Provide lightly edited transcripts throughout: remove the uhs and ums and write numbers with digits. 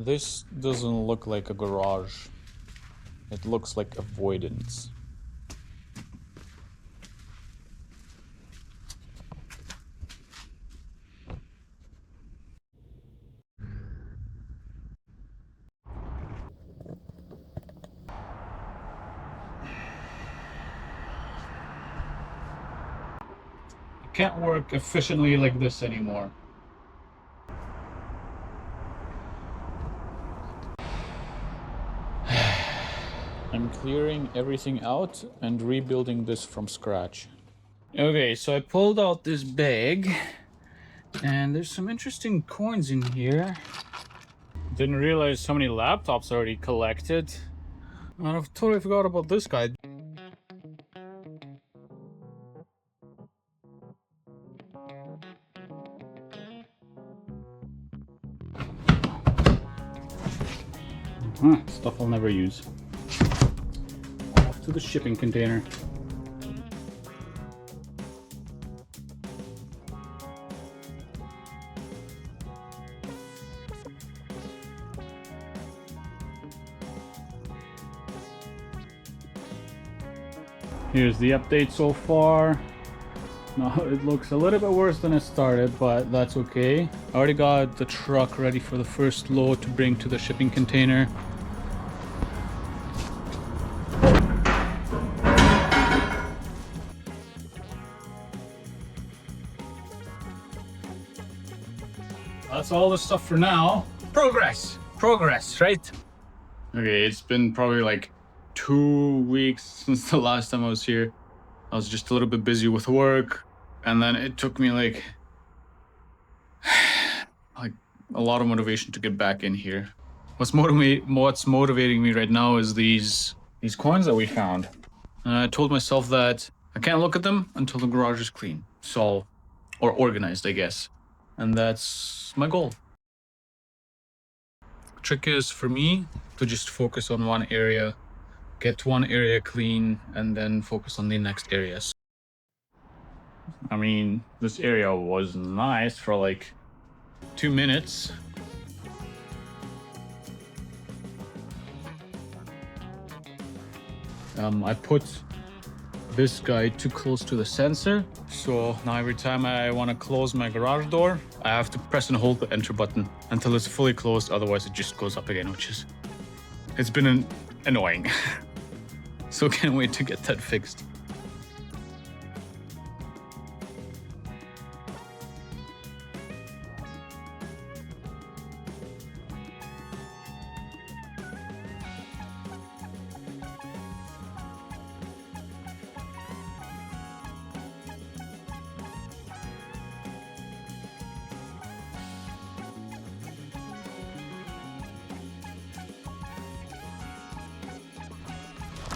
This doesn't look like a garage. It looks like avoidance. It can't work efficiently like this anymore. I'm clearing everything out and rebuilding this from scratch. Okay, so I pulled out this bag and there's some interesting coins in here. Didn't realize how many laptops I already collected. And I've totally forgot about this guy. Stuff I'll never use. Off to the shipping container. Here's the update so far. Now it looks a little bit worse than it started, but that's okay. I already got the truck ready for the first load to bring to the shipping container. That's all the stuff for now. Progress, right? Okay, it's been probably like 2 weeks since the last time I was here. I was just a little bit busy with work, and then it took me like a lot of motivation to get back in here. What's motivating me right now is these coins that we found. And I told myself that I can't look at them until the garage is clean, or organized, I guess. And that's my goal. Trick is for me to just focus on one area, get one area clean, and then focus on the next areas. I mean, this area was nice for like 2 minutes. I put this guy too close to the sensor, so now every time I want to close my garage door, I have to press and hold the enter button until it's fully closed, otherwise it just goes up again, it's been annoying. So can't wait to get that fixed.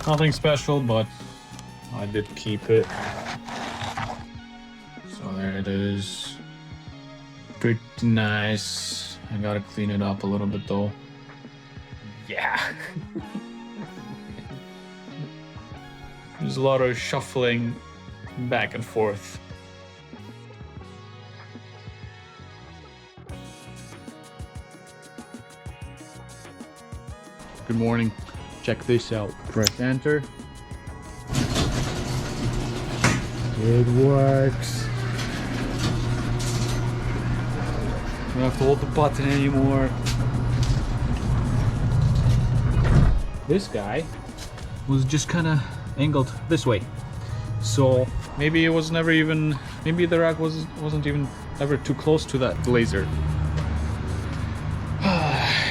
Nothing special, but I did keep it. So there it is. Pretty nice. I gotta clean it up a little bit though. Yeah. There's a lot of shuffling back and forth. Good morning. Check this out. Press enter. It works. Don't have to hold the button anymore. This guy was just kind of angled this way, so maybe it was never even. Maybe the rack wasn't even ever too close to that laser.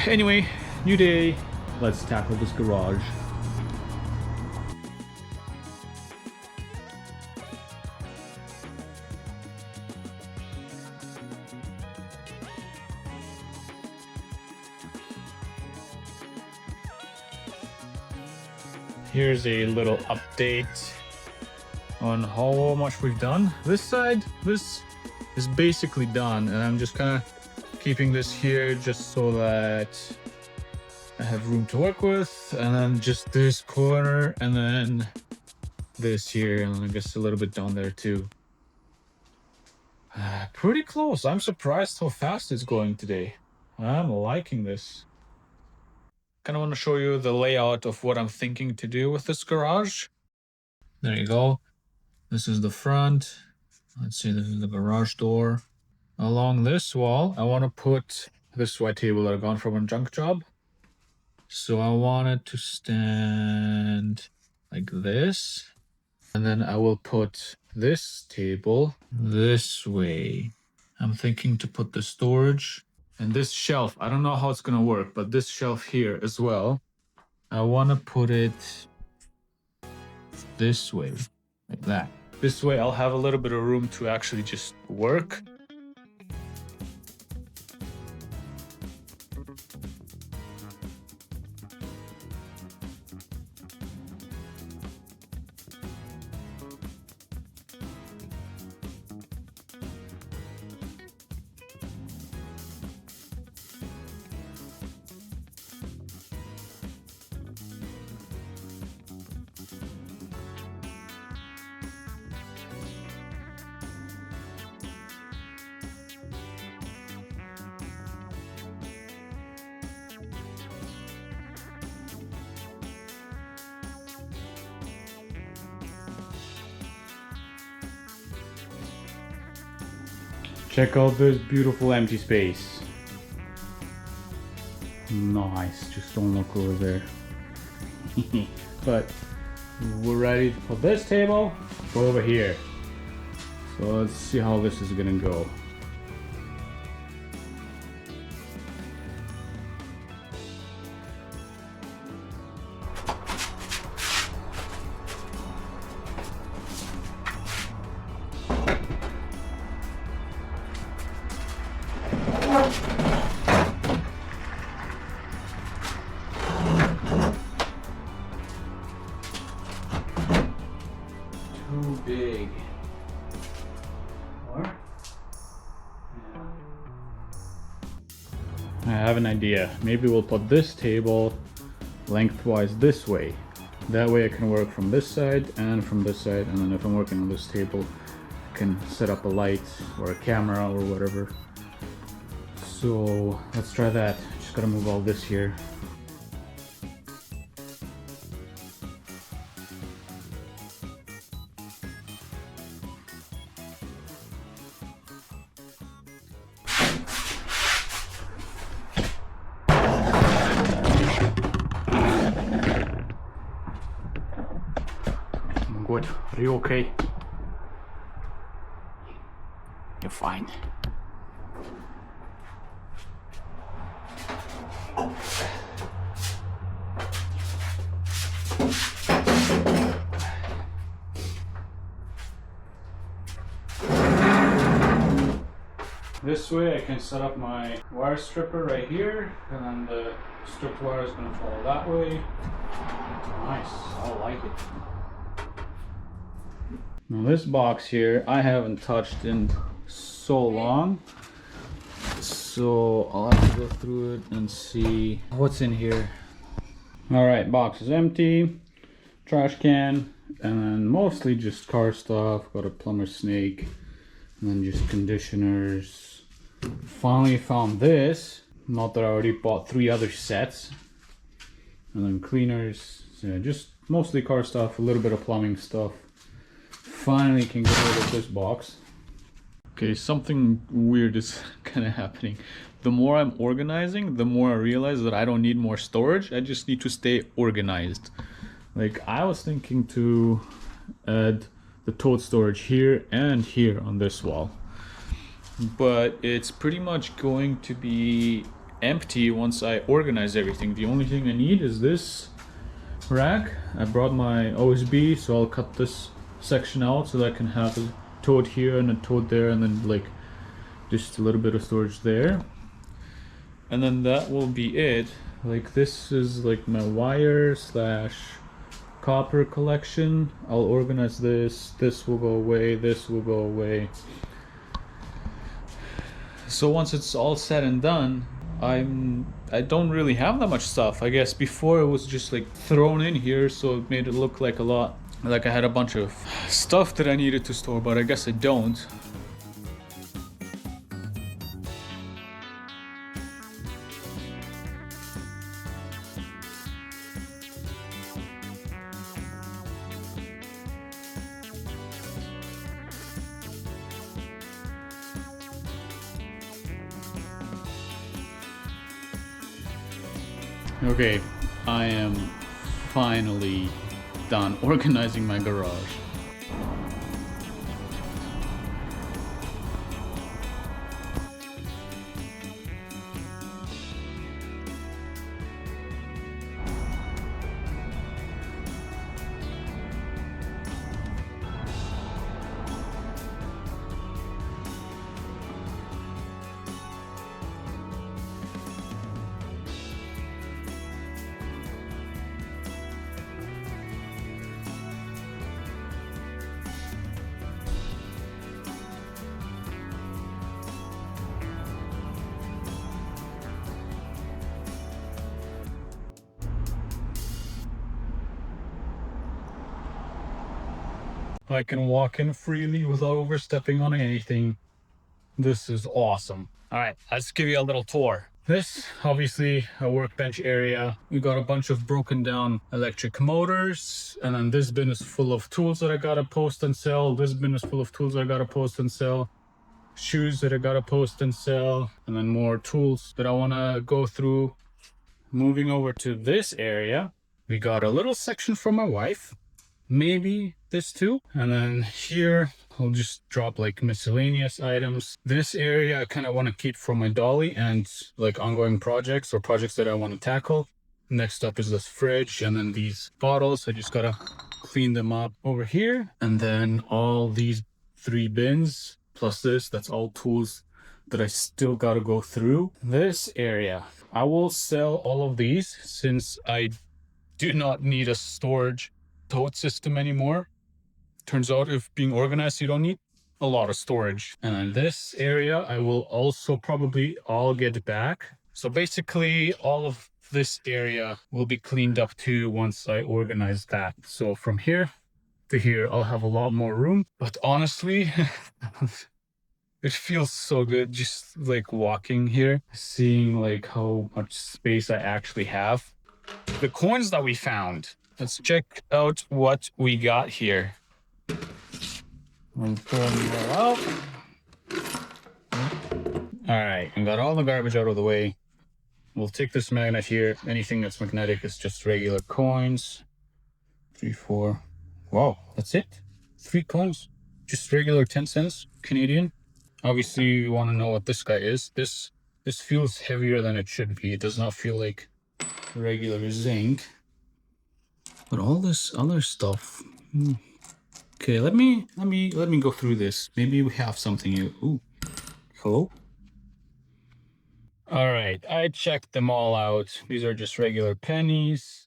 Anyway, new day. Let's tackle this garage. Here's a little update on how much we've done. This side, this is basically done, and I'm just kind of keeping this here just so that I have room to work with, and then just this corner, and then this here, and I guess a little bit down there too. Pretty close. I'm surprised how fast it's going today. I'm liking this. kind of want to show you the layout of what I'm thinking to do with this garage. There you go. This is the front. Let's see, this is the garage door. Along this wall, I want to put this white table that I got from a junk job. So I want it to stand like this. And then I will put this table this way. I'm thinking to put the storage and this shelf. I don't know how it's going to work, but this shelf here as well. I want to put it this way, like that. This way I'll have a little bit of room to actually just work. Check out this beautiful empty space. Nice, just don't look over there. But we're ready to put this table over here. So let's see how this is gonna go. Too big. Or? Yeah. I have an idea. Maybe we'll put this table lengthwise this way. That way I can work from this side and from this side, and then if I'm working on this table, I can set up a light or a camera or whatever. So let's try that. Just gotta move all this here. Good. Are you okay? You're fine. This way I can set up my wire stripper right here, and then the stripped wire is going to follow that way. Nice, I like it. Now this box here I haven't touched in so long, so I'll have to go through it and see what's in here. Alright, box is empty, trash can, and then mostly just car stuff. Got a plumber snake, and then just conditioners. Finally found this, not that I already bought 3 other sets, and then cleaners. So yeah, just mostly car stuff, a little bit of plumbing stuff. Finally can get rid of this box. Okay, something weird is kind of happening. The more I'm organizing, the more I realize that I don't need more storage. I just need to stay organized. Like, I was thinking to add the tote storage here and here on this wall, but it's pretty much going to be empty once I organize everything. The only thing I need is this rack. I brought my OSB, so I'll cut this section out so that I can have a tote here and a tote there, and then like just a little bit of storage there, and then that will be it. Like, this is like my wire slash copper collection. I'll organize this. This will go away, this will go away. So once it's all said and done, I don't really have that much stuff. I guess before it was just like thrown in here, so it made it look like a lot, like I had a bunch of stuff that I needed to store, but I guess I don't. Okay, I am finally done organizing my garage. I can walk in freely without overstepping on anything. This is awesome. All right, let's give you a little tour. This, obviously, a workbench area. We got a bunch of broken down electric motors, and then this bin is full of tools that I gotta post and sell. This bin is full of tools that I gotta post and sell. Shoes that I gotta post and sell, and then more tools that I wanna go through. Moving over to this area, we got a little section for my wife. Maybe this too. And then here, I'll just drop like miscellaneous items. This area I kind of want to keep for my dolly and like ongoing projects or projects that I want to tackle. Next up is this fridge, and then these bottles. I just gotta clean them up over here. And then all these 3 bins plus this, that's all tools that I still gotta go through. This area, I will sell all of these since I do not need a storage tote system anymore. Turns out if being organized, you don't need a lot of storage. And in this area, I will also probably all get back. So basically all of this area will be cleaned up too once I organize that. So from here to here, I'll have a lot more room. But honestly, it feels so good just like walking here, seeing like how much space I actually have. The coins that we found. Let's check out what we got here. I'm pulling them out. All right, I got all the garbage out of the way. We'll take this magnet here. Anything that's magnetic is just regular coins. 3, 4. Wow, that's it. 3 coins. Just regular 10 cents Canadian. Obviously, you want to know what this guy is. This feels heavier than it should be. It does not feel like regular zinc. But all this other stuff. Okay, let me go through this. Maybe we have something here. Ooh, hello. All right, I checked them all out. These are just regular pennies,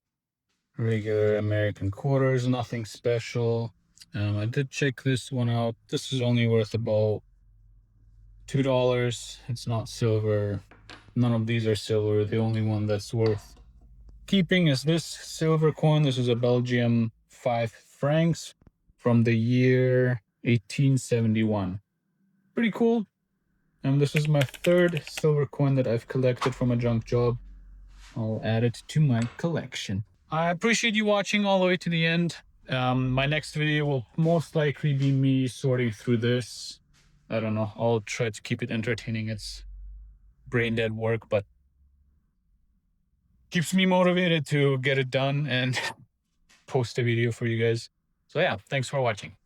regular American quarters, nothing special. I did check this one out. This is only worth about $2. It's not silver. None of these are silver. The only one that's worth keeping is this silver coin. This is a Belgium 5 francs from the year 1871. Pretty cool. And this is my 3rd silver coin that I've collected from a junk job. I'll add it to my collection. I appreciate you watching all the way to the end. My next video will most likely be me sorting through this. I don't know. I'll try to keep it entertaining. It's brain dead work, but keeps me motivated to get it done and post a video for you guys. So yeah, thanks for watching.